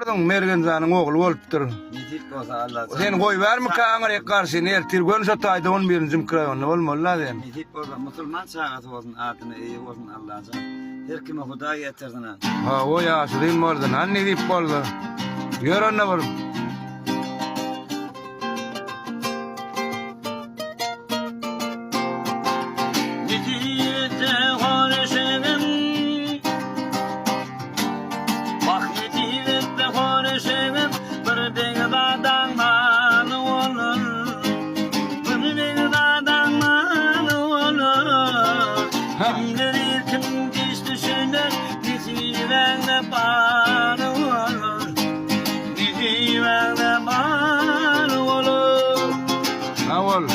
gördün Mergen Zan'ın oğlu bolupdyr. Nitip bolsa Allah. Sen goýbermi kaňary karşı nertir gönse taýda 11-nji kraýony bolmaly sen. Nitip bolsa musulman çağatı bolsun adyny eýe bolsun Allah'a. Her kime Hudaý ýetirsin. Ha o ýaşy din boldy. Nan ne dip boldy? Ýörenle bir. Awal.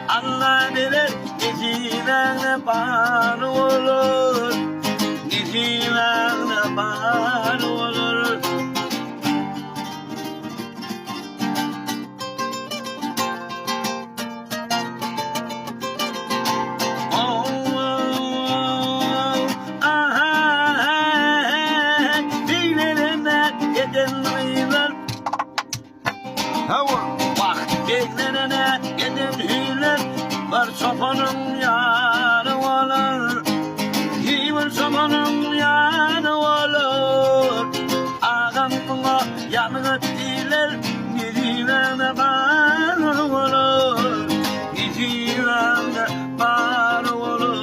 Allah bilir, nizimene bar olur. Nizimene bar olur. Beklenene giden hüller var çobanın yanı olur. Var çobanın yanı olur. Ağam buna yanı diler, nizimene bar olur. Nizimene bar olur.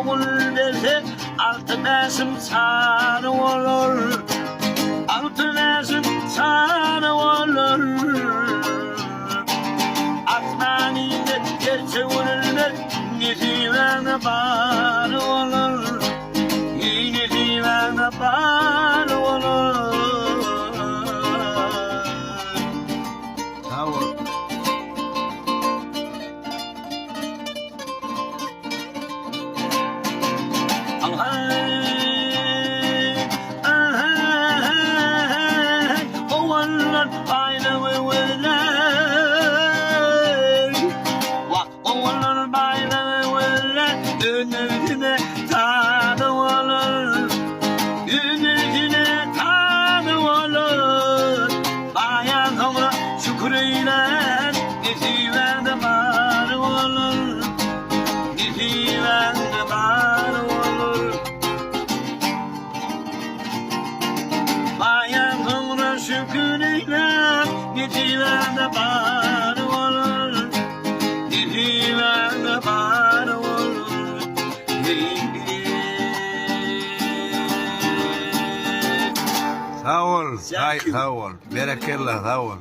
Oğul verse altı nesim sarı olur. Altı nesim sarı olur. Asmaninde gerçe vurulur. Nizimene bar olur. Nizimene bar olur. Awal. Önüne tanı olur, önüne tanı olur. Bayan sonra şükrüyle nizimende bar olur, nizimende bar olur. Bayan sonra şükrüyle nizimende bar olur, nizimende bar olur. Sağ ol, sağ ol. Berekellah, sağ ol.